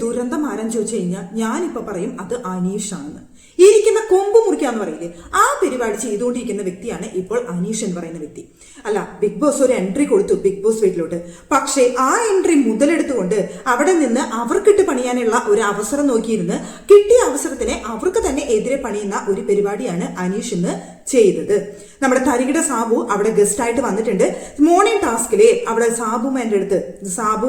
ദുരന്തം ആരെന്ന് ചോദിച്ചു കഴിഞ്ഞാൽ ഞാനിപ്പോ പറയും അത് അനീഷാണെന്ന്. ഇരിക്കുന്ന കൊമ്പ് മുറിക്കാന്ന് പറയില്ലേ, ആ പരിപാടി ചെയ്തുകൊണ്ടിരിക്കുന്ന വ്യക്തിയാണ് ഇപ്പോൾ അനീഷ് എന്ന് പറയുന്ന വ്യക്തി. അല്ല, ബിഗ് ബോസ് ഒരു എൻട്രി കൊടുത്തു ബിഗ് ബോസ് വീട്ടിലോട്ട്. പക്ഷേ ആ എൻട്രി മുതലെടുത്തുകൊണ്ട് അവിടെ നിന്ന് അവർക്കിട്ട് പണിയാനുള്ള ഒരു അവസരം നോക്കിയിരുന്ന് കിട്ടിയ അവസരത്തിനെ അവർക്ക് തന്നെ എതിരെ പണിയുന്ന ഒരു പരിപാടിയാണ് അനീഷ് ഇന്ന് ചെയ്തത്. നമ്മുടെ തരികിട സാബു അവിടെ ഗസ്റ്റ് ആയിട്ട് വന്നിട്ടുണ്ട്. മോർണിംഗ് ടാസ്കിലെ അവിടെ സാബു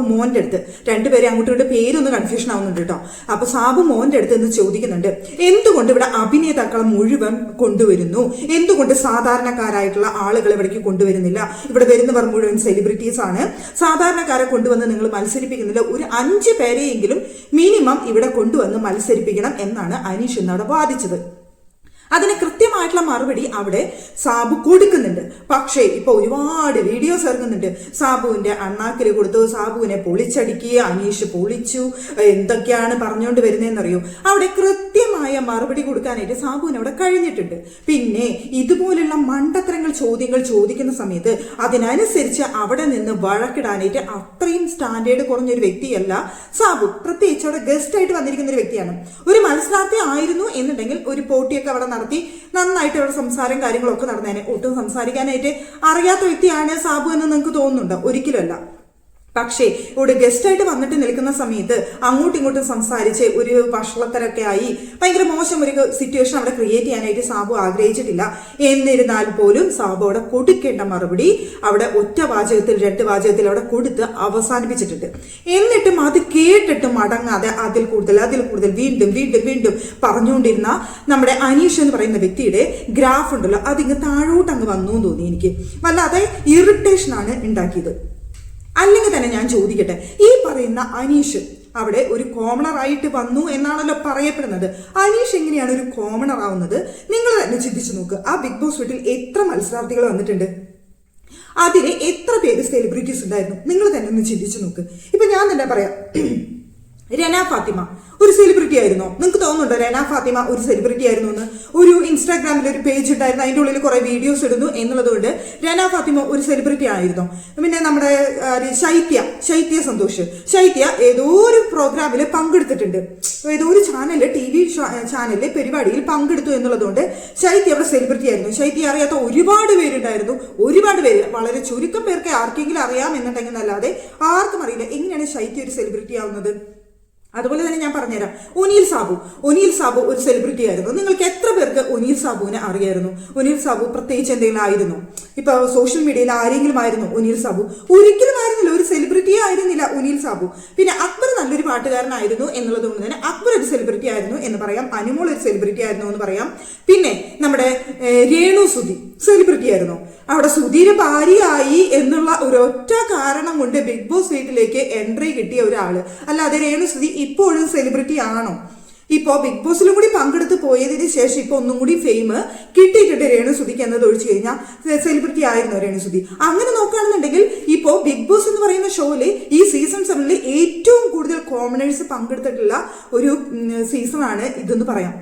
മോന്റെ അടുത്ത് രണ്ടുപേരെ അങ്ങോട്ടും ഇങ്ങോട്ട് പേരൊന്ന് കൺഫ്യൂഷൻ ആവുന്നുണ്ട് കേട്ടോ. അപ്പൊ സാബു മോന്റെ അടുത്ത് നിന്ന് ചോദിക്കുന്നുണ്ട്, എന്തുകൊണ്ട് ഇവിടെ അഭിനേതാക്കളെ മുഴുവൻ കൊണ്ടുവരുന്നു, എന്തുകൊണ്ട് സാധാരണക്കാരായിട്ടുള്ള ആളുകളെ ഇവിടേക്ക് കൊണ്ടുവരുന്നില്ല, ഇവിടെ വരുന്നവർ മുഴുവൻ സെലിബ്രിറ്റീസ് ആണ്, സാധാരണക്കാരെ കൊണ്ടുവന്ന് നിങ്ങൾ മത്സരിപ്പിക്കുന്നില്ല, ഒരു 5 പേരെയെങ്കിലും മിനിമം ഇവിടെ കൊണ്ടുവന്ന് മത്സരിപ്പിക്കണം എന്നാണ് അനീഷ് ഇന്ന് അവിടെ വാദിച്ചത്. അതിന് കൃത്യമായിട്ടുള്ള മറുപടി അവിടെ സാബു കൊടുക്കുന്നുണ്ട്. പക്ഷേ ഇപ്പൊ ഒരുപാട് വീഡിയോസ് ഇറങ്ങുന്നുണ്ട്. സാബുവിന്റെ അണ്ണാക്കിൽ കൊടുത്തു, സാബുവിനെ പൊളിച്ചടിക്കുക, അനീഷ് പൊളിച്ചു, എന്തൊക്കെയാണ് പറഞ്ഞുകൊണ്ട് വരുന്നതെന്നറിയോ. അവിടെ കൃത്യമായ മറുപടി കൊടുക്കാനായിട്ട് സാബുവിന് അവിടെ കഴിഞ്ഞിട്ടുണ്ട്. പിന്നെ ഇതുപോലുള്ള മണ്ടത്തരങ്ങൾ ചോദ്യങ്ങൾ ചോദിക്കുന്ന സമയത്ത് അതിനനുസരിച്ച് അവിടെ നിന്ന് വഴക്കിടാനായിട്ട് അത്രയും സ്റ്റാൻഡേർഡ് കുറഞ്ഞൊരു വ്യക്തിയല്ല സാബു. പ്രത്യേകിച്ച് അവിടെ ഗസ്റ്റ് ആയിട്ട് വന്നിരിക്കുന്ന ഒരു വ്യക്തിയാണ്. ഒരു മത്സരാർത്ഥി ആയിരുന്നു എന്നുണ്ടെങ്കിൽ ഒരു പോട്ടിയൊക്കെ അവിടെ നടത്തി നന്നായിട്ട് അവിടെ സംസാരം കാര്യങ്ങളൊക്കെ നടന്നേനെ. ഒട്ടും സംസാരിക്കാനായിട്ട് അറിയാത്ത വ്യക്തിയാണ് സാബു എന്ന് നിങ്ങൾക്ക് തോന്നുന്നുണ്ടോ? ഒരിക്കലുമല്ല. പക്ഷേ ഇവിടെ ഗസ്റ്റായിട്ട് വന്നിട്ട് നിൽക്കുന്ന സമയത്ത് അങ്ങോട്ടും ഇങ്ങോട്ടും സംസാരിച്ച് ഒരു വഷളത്തരൊക്കെ ആയി ഭയങ്കര മോശം ഒരു സിറ്റുവേഷൻ അവിടെ ക്രിയേറ്റ് ചെയ്യാനായിട്ട് സാബു ആഗ്രഹിച്ചിട്ടില്ല. എന്നിരുന്നാൽ പോലും സാബു അവിടെ കൊടുക്കേണ്ട മറുപടി അവിടെ ഒറ്റ വാചകത്തിൽ 2 വാചകത്തിൽ അവിടെ കൊടുത്ത് അവസാനിപ്പിച്ചിട്ടുണ്ട്. എന്നിട്ടും അത് കേട്ടിട്ടും അടങ്ങാതെ അതിൽ കൂടുതൽ വീണ്ടും വീണ്ടും വീണ്ടും പറഞ്ഞുകൊണ്ടിരുന്ന നമ്മുടെ അനീഷ് എന്ന് പറയുന്ന വ്യക്തിയുടെ ഗ്രാഫ് ഉണ്ടല്ലോ, അതിങ്ങ് താഴോട്ട് അങ്ങ് വന്നു തോന്നി എനിക്ക്. വല്ലാതെ ഇറിറ്റേഷനാണ് ഉണ്ടാക്കിയത്. അല്ലെങ്കിൽ തന്നെ ഞാൻ ചോദിക്കട്ടെ, ഈ പറയുന്ന അനീഷ് അവിടെ ഒരു കോമണർ ആയിട്ട് വന്നു എന്നാണല്ലോ പറയപ്പെടുന്നത്. അനീഷ് എങ്ങനെയാണ് ഒരു കോമണർ ആവുന്നത്? നിങ്ങൾ തന്നെ ചിന്തിച്ചു നോക്ക്. ആ ബിഗ് ബോസ് വീട്ടിൽ എത്ര മത്സരാർത്ഥികൾ വന്നിട്ടുണ്ട്, അതിൽ എത്ര പേര് സെലിബ്രിറ്റീസ് ഉണ്ടായിരുന്നു? നിങ്ങൾ തന്നെ ഒന്ന് ചിന്തിച്ചു നോക്ക്. ഇപ്പൊ ഞാൻ തന്നെ പറയാം, രന ഫാത്തിമ ഒരു സെലിബ്രിറ്റി ആയിരുന്നോ? നിങ്ങൾക്ക് തോന്നുന്നുണ്ടോ രന ഫാത്തിമ ഒരു സെലിബ്രിറ്റി ആയിരുന്നു എന്ന്? ഒരു ഇൻസ്റ്റാഗ്രാമിൽ ഒരു പേജ് ഉണ്ടായിരുന്നു, അതിൻ്റെ ഉള്ളിൽ കുറെ വീഡിയോസ് ഇടുന്നു എന്നുള്ളത് കൊണ്ട് രന ഫാത്തിമ ഒരു സെലിബ്രിറ്റി ആയിരുന്നോ? പിന്നെ നമ്മുടെ ശൈത്യ സന്തോഷ്, ഏതോ ഒരു പ്രോഗ്രാമിൽ പങ്കെടുത്തിട്ടുണ്ട്, ഏതോ ഒരു TV ചാനലിലെ പരിപാടിയിൽ പങ്കെടുത്തു എന്നുള്ളതുകൊണ്ട് ശൈത്യ അവിടെ സെലിബ്രിറ്റി ആയിരുന്നു. ശൈത്യ അറിയാത്ത ഒരുപാട് പേരുണ്ടായിരുന്നു, ഒരുപാട് പേര്, വളരെ ചുരുക്കം പേർക്ക് ആർക്കെങ്കിലും അറിയാം എന്നുണ്ടെങ്കിൽ അല്ലാതെ ആർക്കും അറിയില്ല. എങ്ങനെയാണ് ശൈത്യ ഒരു സെലിബ്രിറ്റി ആവുന്നത്? അതുപോലെ തന്നെ ഞാൻ പറഞ്ഞുതരാം, ഒനീൽ സാബു ഒരു സെലിബ്രിറ്റി ആയിരുന്നു. നിങ്ങൾക്ക് എത്ര പേർക്ക് ഒനീൽ സാബുവിനെ അറിയായിരുന്നു? ഒനീൽ സാബു പ്രത്യേകിച്ച് എന്തെങ്കിലും ആയിരുന്നു? ഇപ്പൊ സോഷ്യൽ മീഡിയയിൽ ആരെങ്കിലും ആയിരുന്നു ഒനീൽ സാബു? ഒരിക്കലും ആയിരുന്നില്ല, ഒരു സെലിബ്രിറ്റിയെ ആയിരുന്നില്ല ഒനീൽ സാബു. പിന്നെ അക്ബർ നല്ലൊരു പാട്ടുകാരനായിരുന്നു എന്നുള്ളത് കൊണ്ട് തന്നെ അക്ബർ ഒരു സെലിബ്രിറ്റി ആയിരുന്നു എന്ന് പറയാം. അനുമോൾ ഒരു സെലിബ്രിറ്റി ആയിരുന്നു എന്ന് പറയാം. പിന്നെ നമ്മുടെ രേണു സുധി സെലിബ്രിറ്റി ആയിരുന്നു. അവിടെ സുധീര ഭാര്യയായി എന്നുള്ള ഒരൊറ്റ കാരണം കൊണ്ട് ബിഗ് ബോസ് വീട്ടിലേക്ക് എൻട്രി കിട്ടിയ ഒരാള്. അല്ലാതെ രേണു സുധി ഇപ്പോഴും സെലിബ്രിറ്റി ആണോ? ഇപ്പോ ബിഗ് ബോസിലും കൂടി പങ്കെടുത്ത് പോയതിന് ശേഷം ഇപ്പൊ ഒന്നും കൂടി ഫെയിം കിട്ടിയിട്ടുണ്ട് രേണു സുധിക്ക് എന്നത് ഒഴിച്ചു കഴിഞ്ഞാൽ സെലിബ്രിറ്റി ആയിരുന്നു രേണു സുധി. അങ്ങനെ നോക്കുകയാണെന്നുണ്ടെങ്കിൽ ഇപ്പോ ബിഗ് ബോസ് എന്ന് പറയുന്ന ഷോയില് ഈ സീസൺ 7 ഏറ്റവും കൂടുതൽ കോമണേഴ്സ് പങ്കെടുത്തിട്ടുള്ള ഒരു സീസണാണ് ഇതെന്ന് പറയാം.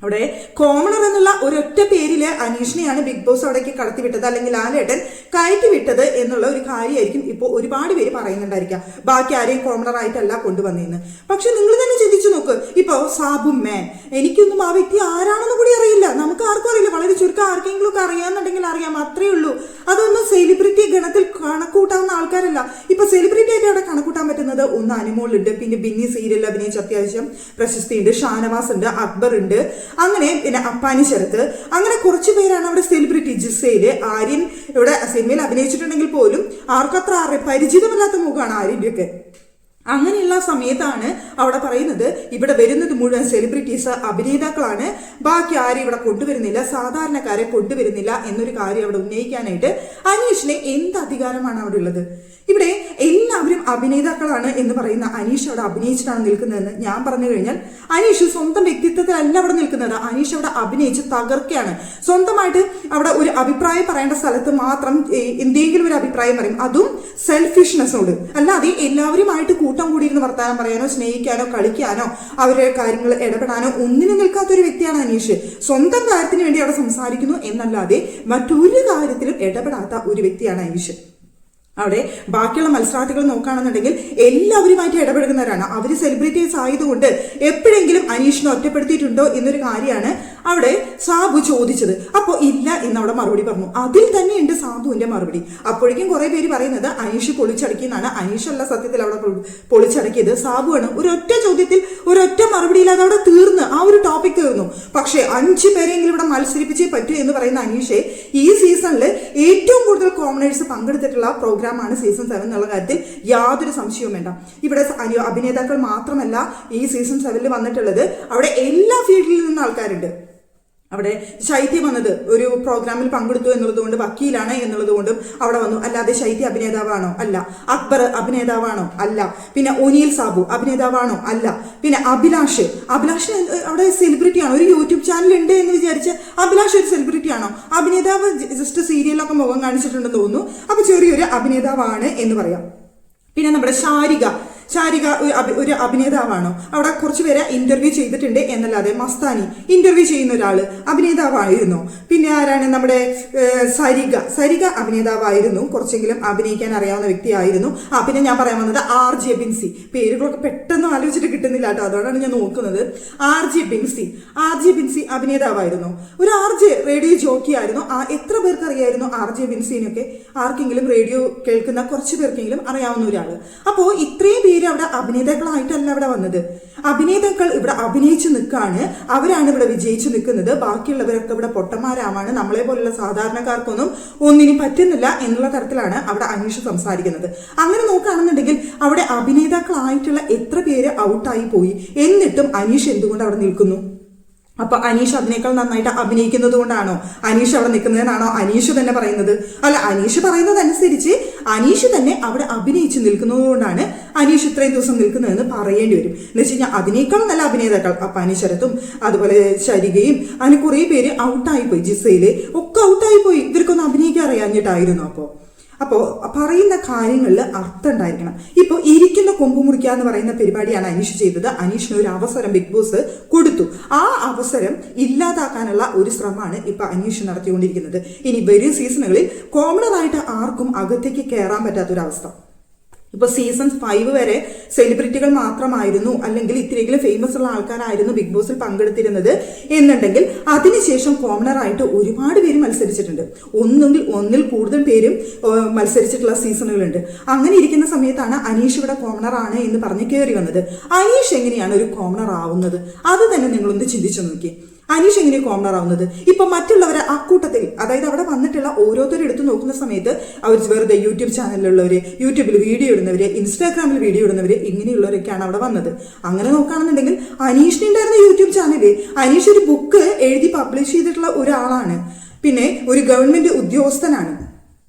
അവിടെ കോമണർ എന്നുള്ള ഒരൊറ്റ പേരില് അനീഷിനെയാണ് ബിഗ് ബോസ് അവിടേക്ക് കടത്തിവിട്ടത്, അല്ലെങ്കിൽ ലാലേട്ടൻ കയറ്റി വിട്ടത് എന്നുള്ള ഒരു കാര്യമായിരിക്കും ഇപ്പോൾ ഒരുപാട് പേര് പറയുന്നുണ്ടായിരിക്കാം. ബാക്കി ആരെയും കോമണർ ആയിട്ടല്ല കൊണ്ടുവന്നേന്ന്. പക്ഷെ നിങ്ങൾ തന്നെ ചിന്തിച്ചു നോക്ക്. ഇപ്പൊ സാബു മാൻ, എനിക്കൊന്നും ആ വ്യക്തി ആരാണെന്ന് കൂടി അറിയില്ല, നമുക്ക് ആർക്കും അറിയില്ല. വളരെ ചുരുക്കം ആർക്കെങ്കിലും ഒക്കെ അറിയാന്നുണ്ടെങ്കിൽ അറിയാം, അത്രേ ഉള്ളൂ. അതൊന്നും സെലിബ്രിറ്റി ഗണത്തിൽ കണക്കൂട്ടാവുന്ന ആൾക്കാരല്ല. ഇപ്പൊ സെലിബ്രിറ്റി ആയിട്ട് അവിടെ കണക്കൂട്ടാൻ പറ്റുന്നത് ഒന്ന് അനുമോളുണ്ട്, പിന്നെ ബിന്നി സീരിയലിൽ അഭിനയിച്ച് അത്യാവശ്യം പ്രശസ്തിയുണ്ട്, ഷാനവാസ് ഉണ്ട്, അക്ബർ ഉണ്ട്, അങ്ങനെ പിന്നെ അപ്പാനി ശരത്ത്, അങ്ങനെ കുറച്ചു പേരാണ് അവിടെ സെലിബ്രിറ്റി. ജിസയില്, ആര്യൻ ഇവിടെ സിനിമയിൽ അഭിനയിച്ചിട്ടുണ്ടെങ്കിൽ പോലും ആർക്കത്ര പരിചിതമല്ലാത്ത മുഖമാണ് ആര്യന്റെ ഒക്കെ. അങ്ങനെയുള്ള സമയത്താണ് അവിടെ പറയുന്നത് ഇവിടെ വരുന്നത് മുഴുവൻ സെലിബ്രിറ്റീസ്, അഭിനേതാക്കളാണ്, ബാക്കി ആരും ഇവിടെ കൊണ്ടുവരുന്നില്ല, സാധാരണക്കാരെ കൊണ്ടുവരുന്നില്ല എന്നൊരു കാര്യം അവിടെ ഉന്നയിക്കാനായിട്ട് അനീഷിന് എന്ത് അധികാരമാണ് അവിടെ ഉള്ളത്? ഇവിടെ എല്ലാവരും അഭിനേതാക്കളാണ് എന്ന് പറയുന്ന അനീഷ് അവിടെ അഭിനയിച്ചിട്ടാണ് നിൽക്കുന്നതെന്ന് ഞാൻ പറഞ്ഞു കഴിഞ്ഞാൽ അനീഷ് സ്വന്തം വ്യക്തിത്വത്തിലല്ല അവിടെ നിൽക്കുന്നത്. അനീഷ് അവിടെ അഭിനയിച്ച് തകർക്കുകയാണ്. സ്വന്തമായിട്ട് അവിടെ ഒരു അഭിപ്രായം പറയേണ്ട സ്ഥലത്ത് മാത്രം എന്തെങ്കിലും ഒരു അഭിപ്രായം പറയും, അതും സെൽഫിഷ്നെസ്സോട്. അല്ലാതെ എല്ലാവരുമായിട്ട് കൂട്ടം കൂടിയിരുന്ന് വർത്താനം പറയാനോ സ്നേഹിക്കാനോ കളിക്കാനോ അവരുടെ കാര്യങ്ങൾ ഇടപെടാനോ ഒന്നിനും നിൽക്കാത്തൊരു വ്യക്തിയാണ് അനീഷ്. സ്വന്തം കാര്യത്തിന് വേണ്ടി അവിടെ സംസാരിക്കുന്നു എന്നല്ലാതെ മറ്റൊരു കാര്യത്തിലും ഇടപെടാത്ത ഒരു വ്യക്തിയാണ് അനീഷ്. അവിടെ ബാക്കിയുള്ള മത്സരാർത്ഥികൾ നോക്കുകയാണെന്നുണ്ടെങ്കിൽ എല്ലാവരുമായിട്ട് ഇടപെടുന്നവരാണ്. അവർ സെലിബ്രിറ്റീസ് ആയതുകൊണ്ട് എപ്പോഴെങ്കിലും അനീഷിനെ ഒറ്റപ്പെടുത്തിയിട്ടുണ്ടോ എന്നൊരു കാര്യമാണ് അവിടെ സാബു ചോദിച്ചത്. അപ്പോൾ ഇല്ല എന്ന് അവിടെ മറുപടി പറഞ്ഞു. അതിൽ തന്നെ ഉണ്ട് സാബുവിന്റെ മറുപടി. അപ്പോഴേക്കും കുറെ പേര് പറയുന്നത് അനീഷ് പൊളിച്ചടക്കിയെന്നാണ്. അനീഷല്ല സത്യത്തിൽ അവിടെ പൊളിച്ചടക്കിയത്, സാബുവാണ്. ഒരൊറ്റ ചോദ്യത്തിൽ ഒരൊറ്റ മറുപടിയിൽ അതവിടെ തീർന്ന്, ആ ഒരു ടോപ്പിക് തീർന്നു. പക്ഷേ 5 പേരെങ്കിലും ഇവിടെ മത്സരിപ്പിച്ചേ പറ്റൂ എന്ന് പറയുന്ന അനീഷെ ഈ സീസണിൽ ഏറ്റവും കൂടുതൽ കോമണേഴ്സ് പങ്കെടുത്തിട്ടുള്ള പ്രോഗ്രാമാണ് സീസൺ 7 എന്നുള്ള കാര്യത്തിൽ യാതൊരു സംശയവും വേണ്ട. ഇവിടെ അഭിനേതാക്കൾ മാത്രമല്ല ഈ സീസൺ 7 വന്നിട്ടുള്ളത്, അവിടെ എല്ലാ ഫീൽഡിൽ നിന്ന് ആൾക്കാരുണ്ട്. അവിടെ ശൈത്യ വന്നത് ഒരു പ്രോഗ്രാമിൽ പങ്കെടുത്തു എന്നുള്ളതുകൊണ്ട് വക്കീലാണ് എന്നുള്ളതുകൊണ്ടും അവിടെ വന്നു. അല്ലാതെ ശൈത്യ അഭിനേതാവാണോ? അല്ല. അക്ബർ അഭിനേതാവാണോ? അല്ല. പിന്നെ ഒനിയിൽ സാബു അഭിനേതാവാണോ? അല്ല. പിന്നെ അഭിലാഷ് അവിടെ സെലിബ്രിറ്റിയാണോ? ഒരു യൂട്യൂബ് ചാനൽ ഉണ്ട് എന്ന് വിചാരിച്ച് അഭിലാഷ് ഒരു സെലിബ്രിറ്റിയാണോ? അഭിനേതാവ് ജസ്റ്റ് സീരിയലൊക്കെ മുഖം കാണിച്ചിട്ടുണ്ടെന്ന് തോന്നുന്നു. അപ്പൊ ചെറിയൊരു അഭിനേതാവാണ് എന്ന് പറയാം. പിന്നെ നമ്മുടെ ശാരിക ഒരു അഭിനേതാവാണോ? അവിടെ കുറച്ച് പേരെ ഇന്റർവ്യൂ ചെയ്തിട്ടുണ്ട് എന്നല്ലാതെ. മസ്താനി ഇന്റർവ്യൂ ചെയ്യുന്ന ഒരാള് അഭിനേതാവായിരുന്നു. പിന്നെ ആരാണ്? നമ്മുടെ സരിക അഭിനേതാവായിരുന്നു, കുറച്ചെങ്കിലും അഭിനയിക്കാൻ അറിയാവുന്ന വ്യക്തിയായിരുന്നു. പിന്നെ ഞാൻ പറയാൻ വന്നത് RJ ബിൻസി. പേരുകളൊക്കെ പെട്ടെന്ന് ആലോചിച്ചിട്ട് കിട്ടുന്നില്ല കേട്ടോ, അതോടാണ് ഞാൻ നോക്കുന്നത്. RJ ബിൻസി അഭിനേതാവായിരുന്നു. ഒരു RJ റേഡിയോ ജോക്കി ആയിരുന്നു. എത്ര പേർക്ക് അറിയായിരുന്നു RJ ബിൻസിനൊക്കെ? ആർക്കെങ്കിലും റേഡിയോ കേൾക്കുന്ന കുറച്ച് പേർക്കെങ്കിലും അറിയാവുന്ന ഒരാള്. അപ്പോ ഇത്രയും പേര് അവിടെ അഭിനേതാക്കളായിട്ടല്ല അവിടെ വന്നത്. അഭിനേതാക്കൾ ഇവിടെ അഭിനയിച്ചു നിൽക്കാണ്, അവരാണ് ഇവിടെ വിജയിച്ചു നിൽക്കുന്നത്. ബാക്കിയുള്ളവരൊക്കെ ഇവിടെ പൊട്ടന്മാരാവാണ്, നമ്മളെ പോലുള്ള സാധാരണക്കാർക്കൊന്നും ഒന്നിനും പറ്റുന്നില്ല എന്നുള്ള തരത്തിലാണ് അവിടെ അനീഷ് സംസാരിക്കുന്നത്. അങ്ങനെ നോക്കുകയാണെന്നുണ്ടെങ്കിൽ അവിടെ അഭിനേതാക്കളായിട്ടുള്ള എത്ര പേര് ഔട്ടായി പോയി, എന്നിട്ടും അനീഷ് എന്തുകൊണ്ട് അവിടെ നിൽക്കുന്നു? അപ്പൊ അനീഷ് അതിനേക്കാൾ നന്നായിട്ട് അഭിനയിക്കുന്നത് കൊണ്ടാണോ അനീഷ് അവിടെ നിൽക്കുന്നതെന്നാണോ അനീഷ് തന്നെ പറയുന്നത്? അല്ല, അനീഷ് പറയുന്നത് അനുസരിച്ച് അനീഷ് തന്നെ അവിടെ അഭിനയിച്ച് നിൽക്കുന്നത് കൊണ്ടാണ് അനീഷ് ഇത്രയും ദിവസം നിൽക്കുന്നതെന്ന് പറയേണ്ടി വരും. എന്ന് വെച്ച് കഴിഞ്ഞാൽ അതിനേക്കാൾ നല്ല അഭിനേതാക്കൾ അനീശ്വരത്തും അതുപോലെ ശരികയും അങ്ങനെ കുറെ പേര് ഔട്ടായി പോയി. ജിസയില് ഒക്കെ ഔട്ടായി പോയി. ഇവർക്കൊന്നും അഭിനയിക്കാൻ അറിയാഞ്ഞിട്ടായിരുന്നു. അപ്പോൾ പറയുന്ന കാര്യങ്ങളിൽ അർത്ഥം ഉണ്ടായിരിക്കണം. ഇപ്പോൾ ഇരിക്കുന്ന കൊമ്പ് മുറിക്കുക എന്ന് പറയുന്ന പരിപാടിയാണ് അനീഷ് ചെയ്തത്. അനീഷിന് ഒരു അവസരം ബിഗ് ബോസ് കൊടുത്തു. ആ അവസരം ഇല്ലാതാക്കാനുള്ള ഒരു ശ്രമമാണ് ഇപ്പൊ അനീഷ് നടത്തിക്കൊണ്ടിരിക്കുന്നത്. ഇനി വരും സീസണുകളിൽ കോമണറായിട്ട് ആർക്കും അകത്തേക്ക് കയറാൻ പറ്റാത്തൊരവസ്ഥ. ഇപ്പൊ സീസൺ 5 വരെ സെലിബ്രിറ്റികൾ മാത്രമായിരുന്നു, അല്ലെങ്കിൽ ഇത്തിരിയെങ്കിലും ഫേമസ് ഉള്ള ആൾക്കാരായിരുന്നു ബിഗ് ബോസിൽ പങ്കെടുത്തിരുന്നത് എന്നുണ്ടെങ്കിൽ അതിനുശേഷം കോമണറായിട്ട് ഒരുപാട് പേര് മത്സരിച്ചിട്ടുണ്ട്. ഒന്നിൽ കൂടുതൽ പേരും മത്സരിച്ചിട്ടുള്ള സീസണുകളുണ്ട്. അങ്ങനെ ഇരിക്കുന്ന സമയത്താണ് അനീഷ് ഇവിടെ കോമണർ ആണ് എന്ന് പറഞ്ഞ് കയറി വന്നത്. അനീഷ് എങ്ങനെയാണ് ഒരു കോമണർ ആവുന്നത്? അത് തന്നെ നിങ്ങളൊന്ന് ചിന്തിച്ചു നോക്കി. അനീഷ് എങ്ങനെ കോമണർ ആവുന്നത്? ഇപ്പൊ മറ്റുള്ളവരെ അക്കൂട്ടത്തിൽ, അതായത് അവിടെ വന്നിട്ടുള്ള ഓരോരുത്തരും എടുത്തു നോക്കുന്ന സമയത്ത് അവർ വെറുതെ യൂട്യൂബ് ചാനലിലുള്ളവര്, യൂട്യൂബിൽ വീഡിയോ ഇടുന്നവര്, ഇൻസ്റ്റാഗ്രാമിൽ വീഡിയോ ഇടുന്നവര്, ഇങ്ങനെയുള്ളവരൊക്കെയാണ് അവിടെ വന്നത്. അങ്ങനെ നോക്കുകയാണെന്നുണ്ടെങ്കിൽ അനീഷിനുണ്ടായിരുന്ന യൂട്യൂബ് ചാനല്, അനീഷ് ഒരു ബുക്ക് എഴുതി പബ്ലിഷ് ചെയ്തിട്ടുള്ള ഒരാളാണ്. പിന്നെ ഒരു ഗവൺമെന്റ് ഉദ്യോഗസ്ഥനാണ്.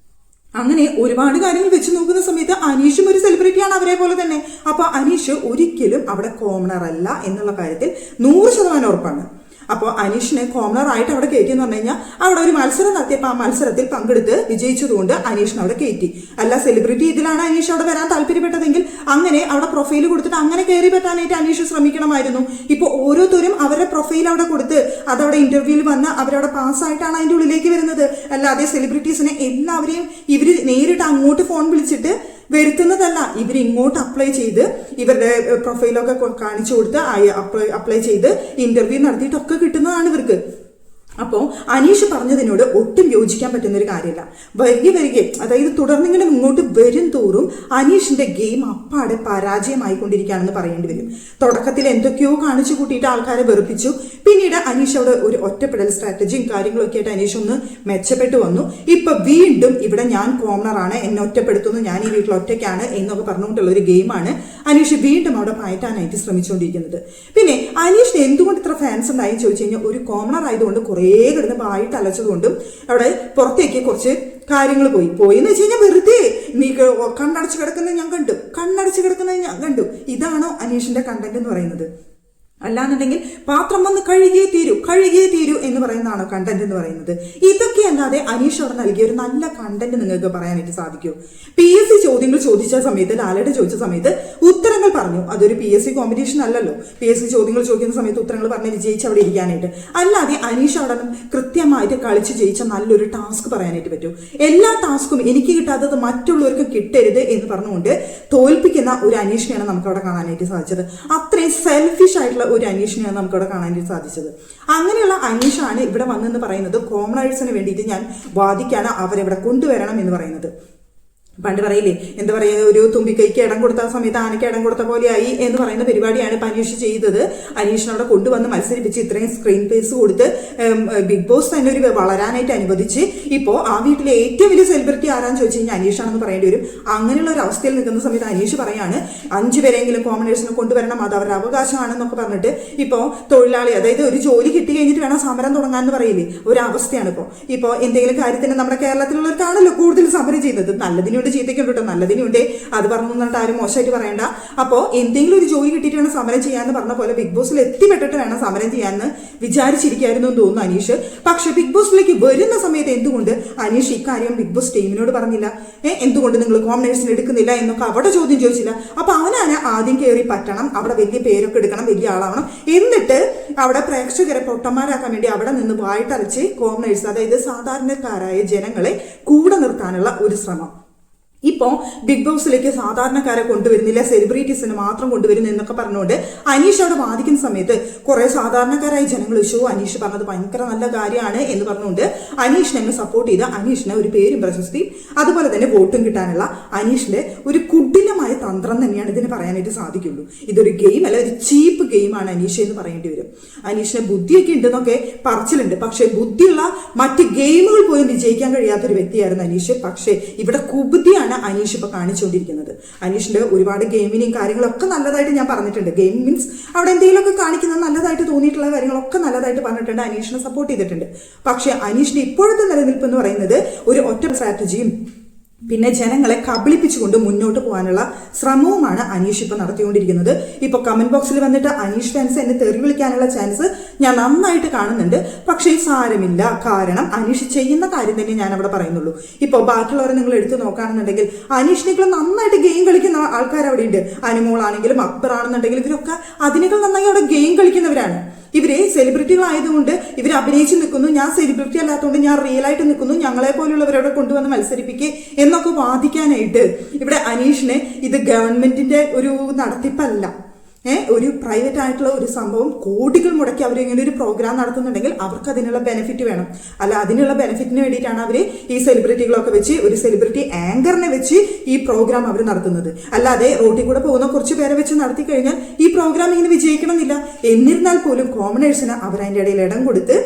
അങ്ങനെ ഒരുപാട് കാര്യങ്ങൾ വെച്ച് നോക്കുന്ന സമയത്ത് അനീഷും ഒരു സെലിബ്രിറ്റിയാണ് അവരെ പോലെ തന്നെ. അപ്പൊ അനീഷ് ഒരിക്കലും അവിടെ കോമണർ അല്ല എന്നുള്ള കാര്യത്തിൽ 100% ഉറപ്പാണ്. അപ്പോൾ അനീഷിനെ കോമണർ ആയിട്ട് അവിടെ കയറ്റി എന്ന് പറഞ്ഞു കഴിഞ്ഞാൽ അവിടെ ഒരു മത്സരം നടത്തിയപ്പോൾ ആ മത്സരത്തിൽ പങ്കെടുത്ത് വിജയിച്ചതുകൊണ്ട് അനീഷിനെ അവിടെ കയറ്റി. അല്ല, സെലിബ്രിറ്റി ഇതിലാണ് അനീഷ് അവിടെ വരാൻ താല്പര്യപ്പെട്ടതെങ്കിൽ അങ്ങനെ അവിടെ പ്രൊഫൈൽ കൊടുത്തിട്ട് അങ്ങനെ കയറി പറ്റാനായിട്ട് അനീഷ് ശ്രമിക്കണമായിരുന്നു. ഇപ്പോൾ ഓരോരുത്തരും അവരുടെ പ്രൊഫൈൽ അവിടെ കൊടുത്ത് അതവിടെ ഇന്റർവ്യൂവിൽ വന്ന് അവരവിടെ പാസ്സായിട്ടാണ് അതിൻ്റെ ഉള്ളിലേക്ക് വരുന്നത്. അല്ലാതെ സെലിബ്രിറ്റീസിനെ എല്ലാവരെയും ഇവർ നേരിട്ട് അങ്ങോട്ട് ഫോൺ വിളിച്ചിട്ട് വരുത്തുന്നതല്ല. ഇവർ ഇങ്ങോട്ട് അപ്ലൈ ചെയ്ത് ഇവരുടെ പ്രൊഫൈലൊക്കെ കാണിച്ചു കൊടുത്ത് അപ്ലൈ ചെയ്ത് ഇന്റർവ്യൂ നടത്തിയിട്ടൊക്കെ കിട്ടുന്നതാണ് ഇവർക്ക്. അപ്പോൾ അനീഷ് പറഞ്ഞതിനോട് ഒട്ടും യോജിക്കാൻ പറ്റുന്ന ഒരു കാര്യമല്ല. വരികെ അതായത് തുടർന്നിങ്ങനെ മുന്നോട്ട് വരും തോറും അനീഷിന്റെ ഗെയിം അപ്പാടെ പരാജയമായിക്കൊണ്ടിരിക്കുകയാണെന്ന് പറയേണ്ടി വരും. തുടക്കത്തിൽ എന്തൊക്കെയോ കാണിച്ചു കൂട്ടിയിട്ട് ആൾക്കാരെ വെറുപ്പിച്ചു. പിന്നീട് അനീഷ് അവിടെ ഒരു ഒറ്റപ്പെടൽ സ്ട്രാറ്റജിയും കാര്യങ്ങളൊക്കെ ആയിട്ട് അനീഷ് ഒന്ന് മെച്ചപ്പെട്ടു വന്നു. ഇപ്പൊ വീണ്ടും ഇവിടെ ഞാൻ കോമണറാണ്, എന്നെ ഒറ്റപ്പെടുത്തുന്നു, ഞാൻ ഈ വീട്ടിൽ ഒറ്റയ്ക്കാണ് എന്നൊക്കെ പറഞ്ഞുകൊണ്ടുള്ള ഒരു ഗെയിമാണ് അനീഷ് വീണ്ടും അവിടെ പയറ്റാനായിട്ട് ശ്രമിച്ചുകൊണ്ടിരിക്കുന്നത്. പിന്നെ അനീഷിന് എന്തുകൊണ്ട് ഇത്ര ഫാൻസ് ഉണ്ടായി ചോദിച്ചു കഴിഞ്ഞാൽ ഒരു കോമണർ ആയതുകൊണ്ട് കുറേ കിടന്ന് വായിട്ട് അലച്ചതുകൊണ്ടും അവിടെ പുറത്തേക്ക് കുറച്ച് കാര്യങ്ങൾ പോയി എന്ന് വെച്ച് കഴിഞ്ഞാൽ വെറുതെ നീ കണ്ണടച്ച് കിടക്കുന്നത് ഞാൻ കണ്ടു. ഇതാണോ അനീഷിന്റെ കണ്ടന്റ് എന്ന് പറയുന്നത്? അല്ലാന്നുണ്ടെങ്കിൽ പാത്രം വന്ന് കഴുകിയേ തീരൂ എന്ന് പറയുന്നതാണോ കണ്ടന്റ് എന്ന് പറയുന്നത്? ഇതൊക്കെ അല്ലാതെ അനീഷ് അവിടെ നൽകിയ ഒരു നല്ല കണ്ടന്റ് നിങ്ങൾക്ക് പറയാനായിട്ട് സാധിക്കുമോ? PSC ചോദ്യങ്ങൾ ചോദിച്ച സമയത്ത്, ലാലേട്ടൻ ചോദിച്ച സമയത്ത് ഉത്തരങ്ങൾ പറഞ്ഞു അതൊരു PSC കോമ്പറ്റീഷൻ അല്ലല്ലോ, PSC ചോദ്യങ്ങൾ ചോദിക്കുന്ന സമയത്ത് ഉത്തരങ്ങൾ പറഞ്ഞ് വിജയിച്ച് അവിടെ ഇരിക്കാനായിട്ട്. അല്ലാതെ അനീഷ് അവിടെ കൃത്യമായിട്ട് കളിച്ച് ജയിച്ച നല്ലൊരു ടാസ്ക് പറയാനായിട്ട് പറ്റും. എല്ലാ ടാസ്കും എനിക്ക് കിട്ടാത്തത് മറ്റുള്ളവർക്ക് കിട്ടരുത് എന്ന് പറഞ്ഞുകൊണ്ട് തോൽപ്പിക്കുന്ന ഒരു അനീഷിനെയാണ് നമുക്ക് അവിടെ കാണാനായിട്ട് സാധിച്ചത്. അത്രയും സെൽഫിഷ് ആയിട്ടുള്ള ഒരു അനീഷിനെയാണ് നമുക്ക് അവിടെ കാണാനായിട്ട് സാധിച്ചത്. അങ്ങനെയുള്ള അനീഷാണ് ഇവിടെ വന്നെന്ന് പറയുന്നത് കോമണേഴ്സിന് വേണ്ടിയിട്ട് ഞാൻ വാദിക്കാണ്, അവരെവിടെ കൊണ്ടുവരണം എന്ന് പറയുന്നത്. പണ്ട് പറയില്ലേ, എന്താ പറയുക, ഒരു തുമ്പിക്കൈക്ക് ഇടം കൊടുത്ത സമയത്ത് ആനയ്ക്ക് ഇടം കൊടുത്ത പോലെയായി എന്ന് പറയുന്ന പരിപാടിയാണ് ഇപ്പൊ അനീഷ് ചെയ്തത്. അനീഷിനെ അവിടെ കൊണ്ടുവന്ന് മത്സരിപ്പിച്ച് ഇത്രയും സ്ക്രീൻ പേസ് കൊടുത്ത് ബിഗ് ബോസ് തന്നെ ഒരു വളരാനായിട്ട് അനുവദിച്ച് ഇപ്പോൾ ആ വീട്ടിലെ ഏറ്റവും വലിയ സെലിബ്രിറ്റി ആരാന്ന് ചോദിച്ചു കഴിഞ്ഞാൽ അനീഷാണെന്ന് പറയേണ്ടി വരും. അങ്ങനെയുള്ള ഒരു അവസ്ഥയിൽ നിൽക്കുന്ന സമയത്ത് അനീഷ് പറയാണ് 5 പേരെങ്കിലും കോമണേഴ്സിനെ കൊണ്ടുവരണം, അത് അവരുടെ അവകാശമാണെന്നൊക്കെ പറഞ്ഞിട്ട് ഇപ്പോൾ തൊഴിലാളി, അതായത് ഒരു ജോലി കിട്ടി കഴിഞ്ഞിട്ട് വേണം സമരം തുടങ്ങാന്ന് പറയില്ലേ, ഒരു അവസ്ഥയാണ് ഇപ്പോൾ എന്തെങ്കിലും കാര്യത്തിന് നമ്മുടെ കേരളത്തിലുള്ളവർക്കാണല്ലോ കൂടുതൽ സമരം ചെയ്യുന്നത്. നല്ലതിന് ചീത്തയ്ക്കുണ്ട് കേട്ടോ, നല്ലതിനുണ്ട്, അത് പറഞ്ഞു എന്നിട്ട് ആരും മോശമായിട്ട് പറയണ്ട. അപ്പോൾ എന്തെങ്കിലും ഒരു ജോലി കിട്ടിയിട്ട് വേണം സമരം ചെയ്യാന്ന് പറഞ്ഞ പോലെ ബിഗ് ബോസിൽ എത്തിപ്പെട്ടിട്ട് വേണം സമരം ചെയ്യാന്ന് വിചാരിച്ചിരിക്കായിരുന്നു എന്ന് തോന്നുന്നു അനീഷ്. പക്ഷെ ബിഗ് ബോസിലേക്ക് വരുന്ന സമയത്ത് എന്തുകൊണ്ട് അനീഷ് ഇക്കാര്യം ബിഗ് ബോസ് ടീമിനോട് പറഞ്ഞില്ല? എന്തുകൊണ്ട് നിങ്ങൾ കോമണേഴ്സിന് എടുക്കുന്നില്ല എന്നൊക്കെ അവിടെ ചോദ്യം ചോദിച്ചില്ല. അപ്പൊ അവനാണ് ആദ്യം കയറി പറ്റണം, അവിടെ വലിയ പേരൊക്കെ എടുക്കണം, വലിയ ആളാവണം, എന്നിട്ട് അവിടെ പ്രേക്ഷകരെ പൊട്ടന്മാരാക്കാൻ വേണ്ടി അവിടെ നിന്ന് വായിട്ടലച്ച് കോമണേഴ്സ്, അതായത് സാധാരണക്കാരായ ജനങ്ങളെ കൂടെ നിർത്താനുള്ള ഒരു ശ്രമം. ഇപ്പോൾ ബിഗ് ബോസിലേക്ക് സാധാരണക്കാരെ കൊണ്ടുവരുന്നില്ല, സെലിബ്രിറ്റീസിന് മാത്രം കൊണ്ടുവരുന്നു എന്നൊക്കെ പറഞ്ഞുകൊണ്ട് അനീഷ് അവിടെ വാദിക്കുന്ന സമയത്ത് കുറെ സാധാരണക്കാരായ ജനങ്ങൾ അനീഷ് പറഞ്ഞത് ഭയങ്കര നല്ല കാര്യമാണ് എന്ന് പറഞ്ഞുകൊണ്ട് അനീഷിനെ അങ്ങ് സപ്പോർട്ട് ചെയ്ത് അനീഷിനെ ഒരു പേരും പ്രശസ്തി അതുപോലെ തന്നെ വോട്ടും കിട്ടാനുള്ള അനീഷിന്റെ ഒരു കുടിലമായ തന്ത്രം തന്നെയാണ് ഇതിന് പറയാനായിട്ട് സാധിക്കുള്ളൂ. ഇതൊരു ഗെയിം അല്ല, ഒരു ചീപ്പ് ഗെയിമാണ് അനീഷ് എന്ന് പറയേണ്ടി വരും. അനീഷിന് ബുദ്ധിയൊക്കെ ഉണ്ടെന്നൊക്കെ പറച്ചിലുണ്ട്, പക്ഷെ ബുദ്ധിയുള്ള മറ്റ് ഗെയിമുകൾ പോലും വിജയിക്കാൻ കഴിയാത്തൊരു വ്യക്തിയായിരുന്നു അനീഷ്. പക്ഷേ ഇവിടെ കുബുദ്ധിയാണ് അനീഷ് ഇപ്പൊ കാണിച്ചുകൊണ്ടിരിക്കുന്നത്. അനീഷിന്റെ ഒരുപാട് ഗെയിമിനെയും കാര്യങ്ങളൊക്കെ നല്ലതായിട്ട് ഞാൻ പറഞ്ഞിട്ടുണ്ട്. ഗെയിം മീൻസ് അവിടെ എന്തെങ്കിലുമൊക്കെ കാണിക്കുന്നത് നല്ലതായിട്ട് തോന്നിയിട്ടുള്ള കാര്യങ്ങളൊക്കെ നല്ലതായിട്ട് പറഞ്ഞിട്ടുണ്ട്, അനീഷിനെ സപ്പോർട്ട് ചെയ്തിട്ടുണ്ട്. പക്ഷെ അനീഷിന്റെ ഇപ്പോഴത്തെ നിലനിൽപ്പ് എന്ന് പറയുന്നത് ഒരു ഒറ്റ സ്ട്രാറ്റജിയും പിന്നെ ജനങ്ങളെ കബളിപ്പിച്ചുകൊണ്ട് മുന്നോട്ട് പോകാനുള്ള ശ്രമവുമാണ് അനീഷ് ഇപ്പൊ നടത്തിക്കൊണ്ടിരിക്കുന്നത്. ഇപ്പൊ കമന്റ് ബോക്സിൽ വന്നിട്ട് അനീഷ് ഫാൻസ് എന്നെ തെറി വിളിക്കാനുള്ള ചാൻസ് ഞാൻ നന്നായിട്ട് കാണുന്നുണ്ട്. പക്ഷേ സാരമില്ല, കാരണം അനീഷ് ചെയ്യുന്ന കാര്യം തന്നെ ഞാൻ അവിടെ പറയുന്നുള്ളൂ. ഇപ്പൊ ബാക്കിയുള്ളവരെ നിങ്ങൾ എടുത്തു നോക്കുകയാണെന്നുണ്ടെങ്കിൽ അനീഷിനേക്കാൾ നന്നായിട്ട് ഗെയിം കളിക്കുന്ന ആൾക്കാർ അവിടെ ഉണ്ട്. അനുമോളാണെങ്കിലും അക്ബർ ആണെന്നുണ്ടെങ്കിലും ഇവരൊക്കെ അതിനേക്കാൾ നന്നായി അവിടെ ഗെയിം കളിക്കുന്നവരാണ്. ഇവരെ സെലിബ്രിറ്റികളായതുകൊണ്ട് ഇവർ അഭിനയിച്ച് നിൽക്കുന്നു, ഞാൻ സെലിബ്രിറ്റി അല്ലാത്തതുകൊണ്ട് ഞാൻ റിയൽ ആയിട്ട് നിൽക്കുന്നു, ഞങ്ങളെ പോലുള്ളവരോട് കൊണ്ടുവന്ന് മത്സരിപ്പിക്കുക എന്നൊക്കെ വാദിക്കാനായിട്ട് ഇവിടെ അനീഷിനെ ഇത് ഗവൺമെന്റിന്റെ ഒരു നടത്തിപ്പല്ല, ഒരു പ്രൈവറ്റ് ആയിട്ടുള്ള ഒരു സംഭവം കോടികൾ മുടക്കി അവർ ഇങ്ങനെ ഒരു പ്രോഗ്രാം നടത്തുന്നുണ്ടെങ്കിൽ അവർക്ക് അതിനുള്ള ബെനിഫിറ്റ് വേണം. അല്ല, അതിനുള്ള ബെനിഫിറ്റിന് വേണ്ടിയിട്ടാണ് അവർ ഈ സെലിബ്രിറ്റികളൊക്കെ വെച്ച് ഒരു സെലിബ്രിറ്റി ആങ്കറിനെ വെച്ച് ഈ പ്രോഗ്രാം അവർ നടത്തുന്നത്. അല്ലാതെ റോട്ടിൽ കൂടെ പോകുന്ന കുറച്ച് പേരെ വെച്ച് നടത്തി കഴിഞ്ഞാൽ ഈ പ്രോഗ്രാം ഇങ്ങനെ വിജയിക്കണമെന്നില്ല. എന്നിരുന്നാൽ പോലും കോമണേഴ്സിന് അവർ അതിൻ്റെ ഇടയിൽ ഇടം കൊടുത്ത്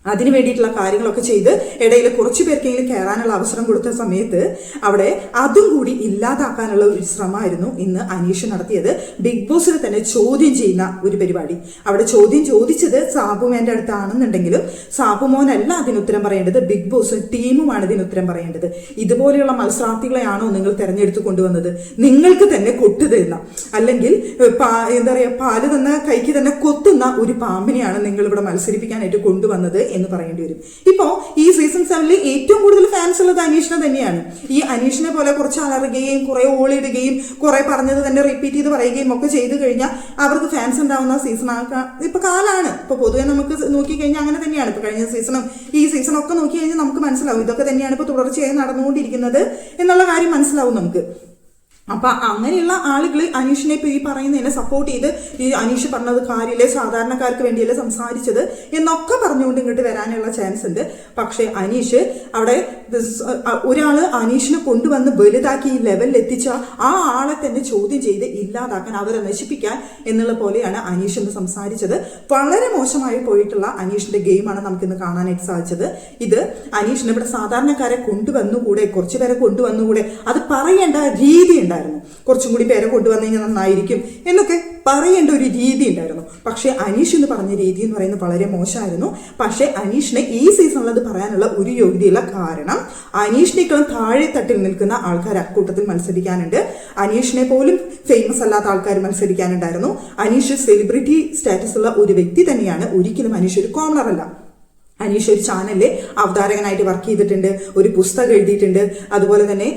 അതിന് വേണ്ടിയിട്ടുള്ള കാര്യങ്ങളൊക്കെ ചെയ്ത് ഇടയിൽ കുറച്ചു പേർക്കെങ്കിലും കയറാനുള്ള അവസരം കൊടുത്ത സമയത്ത് അവിടെ അതും കൂടി ഇല്ലാതാക്കാനുള്ള ഒരു ശ്രമമായിരുന്നു ഇന്ന് അനീഷ് നടത്തിയത്. ബിഗ് ബോസിനെ തന്നെ ചോദ്യം ചെയ്യുന്ന ഒരു പരിപാടി. അവിടെ ചോദ്യം ചോദിച്ചത് സാബുമോന്റെ അടുത്താണെന്നുണ്ടെങ്കിലും സാബുമോനല്ല അതിന് ഉത്തരം പറയേണ്ടത്, ബിഗ് ബോസ് ടീമുമാണ് ഇതിന് ഉത്തരം പറയേണ്ടത്. ഇതുപോലെയുള്ള മത്സരാർത്ഥികളെയാണോ നിങ്ങൾ തെരഞ്ഞെടുത്ത് കൊണ്ടുവന്നത്? നിങ്ങൾക്ക് തന്നെ കൊട്ടു തരുന്ന, അല്ലെങ്കിൽ എന്താ പറയുക, പാല് തന്ന കൈക്ക് തന്നെ കൊത്തുന്ന ഒരു പാമ്പിനെയാണ് നിങ്ങൾ ഇവിടെ മത്സരിപ്പിക്കാനായിട്ട് കൊണ്ടുവന്നത് എന്ന് പറയേണ്ടി വരും. ഇപ്പോ ഈ സീസൺ 7 ഏറ്റവും കൂടുതൽ ഫാൻസ് ഉള്ളത് അനീഷിനെ തന്നെയാണ്. ഈ അനീഷിനെ പോലെ കുറച്ച് അലറുകയും കുറെ ഓളിയിടുകയും കുറെ പറഞ്ഞത് തന്നെ റിപ്പീറ്റ് ചെയ്ത് പറയുകയും ഒക്കെ ചെയ്തു കഴിഞ്ഞാൽ അവർക്ക് ഫാൻസ് ഉണ്ടാവുന്ന സീസൺ ഇപ്പൊ കാലാണ്. ഇപ്പൊ പൊതുവെ നമുക്ക് നോക്കിക്കഴിഞ്ഞാൽ അങ്ങനെ തന്നെയാണ്. ഇപ്പൊ കഴിഞ്ഞ സീസണും ഈ സീസണും ഒക്കെ നോക്കി കഴിഞ്ഞാൽ നമുക്ക് മനസ്സിലാവും ഇതൊക്കെ തന്നെയാണ് ഇപ്പൊ തുടർച്ചയായി നടന്നുകൊണ്ടിരിക്കുന്നത് എന്നുള്ള കാര്യം മനസ്സിലാവും നമുക്ക്. അപ്പൊ അങ്ങനെയുള്ള ആളുകൾ അനീഷിനെ ഇപ്പൊ ഈ പറയുന്നതിനെ സപ്പോർട്ട് ചെയ്ത് ഈ അനീഷ് പറഞ്ഞത് കാര്യമില്ലേ, സാധാരണക്കാർക്ക് വേണ്ടിയല്ലേ സംസാരിച്ചത് എന്നൊക്കെ പറഞ്ഞുകൊണ്ട് ഇങ്ങോട്ട് വരാനുള്ള ചാൻസ് ഉണ്ട്. പക്ഷെ അനീഷ് അവിടെ ഒരാള് അനീഷിനെ കൊണ്ടുവന്ന് വലുതാക്കി ഈ ലെവലിൽ എത്തിച്ച ആ ആളെ തന്നെ ചോദ്യം ചെയ്ത് ഇല്ലാതാക്കാൻ, അവരെ നശിപ്പിക്കാൻ എന്നുള്ള പോലെയാണ് അനീഷ് എന്ന് സംസാരിച്ചത്. വളരെ മോശമായി പോയിട്ടുള്ള അനീഷിന്റെ ഗെയിമാണ് നമുക്കിന്ന് കാണാനായിട്ട് സാധിച്ചത്. ഇത് അനീഷിന് ഇവിടെ സാധാരണക്കാരെ കൊണ്ടുവന്നുകൂടെ, കുറച്ചു പേരെ കൊണ്ടുവന്നുകൂടെ, അത് പറയേണ്ട രീതി ഉണ്ടായിരുന്നു. കുറച്ചും കൂടി പേരെ കൊണ്ടുവന്നു കഴിഞ്ഞാൽ നന്നായിരിക്കും എന്നൊക്കെ പറയേണ്ട ഒരു രീതി ഉണ്ടായിരുന്നു. പക്ഷെ അനീഷ് എന്ന് പറഞ്ഞ രീതി എന്ന് പറയുന്നത് വളരെ മോശമായിരുന്നു. പക്ഷെ അനീഷിനെ ഈ സീസണിൽ അത് പറയാനുള്ള ഒരു യോഗ്യതയുള്ള കാരണം അനീഷിനേക്കാളും താഴെ തട്ടിൽ നിൽക്കുന്ന ആൾക്കാർ അക്കൂട്ടത്തിൽ മത്സരിക്കാനുണ്ട്. അനീഷിനെ പോലും ഫേമസ് അല്ലാത്ത ആൾക്കാർ മത്സരിക്കാനുണ്ടായിരുന്നു. അനീഷ് സെലിബ്രിറ്റി സ്റ്റാറ്റസ് ഉള്ള ഒരു വ്യക്തി തന്നെയാണ്. ഒരിക്കലും അനീഷ് ഒരു കോമണർ അല്ല. അനീഷ് ഒരു ചാനലിലെ അവതാരകനായിട്ട് വർക്ക് ചെയ്തിട്ടുണ്ട്, ഒരു പുസ്തകം എഴുതിയിട്ടുണ്ട്. അതുപോലെ തന്നെ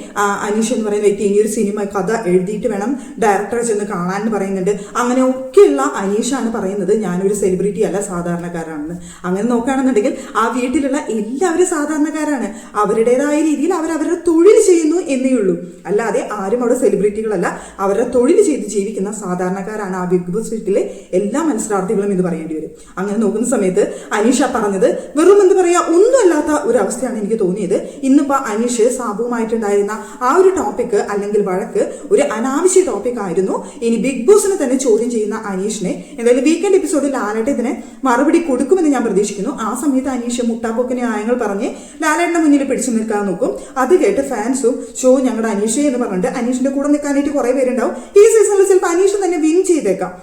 അനീഷ് എന്ന് പറയുന്ന വ്യക്തി ഇനി ഒരു സിനിമ കഥ എഴുതിയിട്ട് വേണം ഡയറക്ടറെ ചെന്ന് കാണാൻ പറയുന്നുണ്ട്. അങ്ങനെയൊക്കെയുള്ള അനീഷാണ് പറയുന്നത് ഞാനൊരു സെലിബ്രിറ്റി അല്ല, സാധാരണക്കാരാണെന്ന്. അങ്ങനെ നോക്കുകയാണെന്നുണ്ടെങ്കിൽ ആ വീട്ടിലുള്ള എല്ലാവരും സാധാരണക്കാരാണ്. അവരുടേതായ രീതിയിൽ അവരവരുടെ തൊഴിൽ ചെയ്യുന്നു എന്നേ ഉള്ളൂ. അല്ലാതെ ആരും അവിടെ സെലിബ്രിറ്റികളല്ല, അവരുടെ തൊഴിൽ ചെയ്ത് ജീവിക്കുന്ന സാധാരണക്കാരാണ് ആ ബിഗ് ബോസ് വീട്ടിലെ എല്ലാ മത്സരാർത്ഥികളും എന്ന് പറയേണ്ടി വരും. അങ്ങനെ നോക്കുന്ന സമയത്ത് അനീഷ പറഞ്ഞത് വെറും എന്താ പറയാ ഒന്നുമല്ലാത്ത ഒരു അവസ്ഥയാണ് എനിക്ക് തോന്നിയത്. ഇന്നിപ്പോ അനീഷ് സാബുവുമായിട്ടുണ്ടായിരുന്ന ആ ഒരു ടോപ്പിക് അല്ലെങ്കിൽ വഴക്ക് ഒരു അനാവശ്യ ടോപ്പിക് ആയിരുന്നു. ഇനി ബിഗ് ബോസിനെ തന്നെ ചോദ്യം ചെയ്യുന്ന അനീഷിനെ എന്തായാലും വീക്കെൻഡ് എപ്പിസോഡിൽ ലാലേട്ടത്തിന് മറുപടി കൊടുക്കുമെന്ന് ഞാൻ പ്രതീക്ഷിക്കുന്നു. ആ സമയത്ത് അനീഷ് മുട്ടാപ്പൊക്കിനെ ന്യായങ്ങൾ പറഞ്ഞ് ലാലേട്ടന്റെ മുന്നിൽ പിടിച്ചു നിൽക്കാൻ നോക്കും. അത് കേട്ട് ഫാൻസും ഷോ ഞങ്ങളുടെ അനീഷ് എന്ന് പറഞ്ഞിട്ട് അനീഷിന്റെ കൂടെ നിൽക്കാനായിട്ട് കുറെ പേരുണ്ടാവും. ഈ സീസണിൽ ചിലപ്പോൾ അനീഷ് തന്നെ വിൻ ചെയ്തേക്കാം.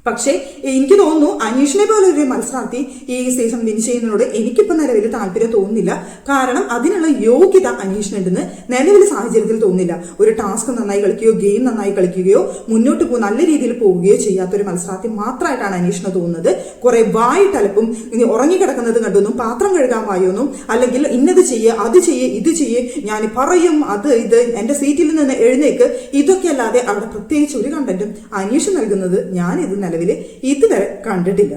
പക്ഷേ എനിക്ക് തോന്നുന്നു അനീഷിനെ പോലെ ഒരു മത്സരാർത്ഥി ഈ സീസൺ വിൻ ചെയ്യുന്നതിനോട് എനിക്കിപ്പോൾ നിലവിൽ താല്പര്യം തോന്നുന്നില്ല. കാരണം അതിനുള്ള യോഗ്യത അനീഷിനുണ്ടെന്ന് നിലവിൽ സാഹചര്യത്തിൽ തോന്നുന്നില്ല. ഒരു ടാസ്ക് നന്നായി കളിക്കുകയോ ഗെയിം നന്നായി കളിക്കുകയോ മുന്നോട്ട് നല്ല രീതിയിൽ പോവുകയോ ചെയ്യാത്തൊരു മത്സരാർത്ഥി മാത്രമായിട്ടാണ് അനീഷിന് തോന്നുന്നത്. കുറെ വായിട്ടലപ്പും ഇനി ഉറങ്ങിക്കിടക്കുന്നത് കണ്ടൊന്നും പാത്രം കഴുകാൻ വായൊന്നും അല്ലെങ്കിൽ ഇന്നത് ചെയ്യേ അത് ചെയ്യേ ഇത് ചെയ്യേ ഞാൻ പറയും അത് ഇത് എന്റെ സീറ്റിൽ നിന്ന് എഴുന്നേക്ക് ഇതൊക്കെ അല്ലാതെ അവിടെ പ്രത്യേകിച്ച് ഒരു കണ്ടന്റും അനീഷ് നൽകുന്നത് ഞാൻ ഇത് നിലവിൽ ഇതുവരെ കണ്ടിട്ടില്ല.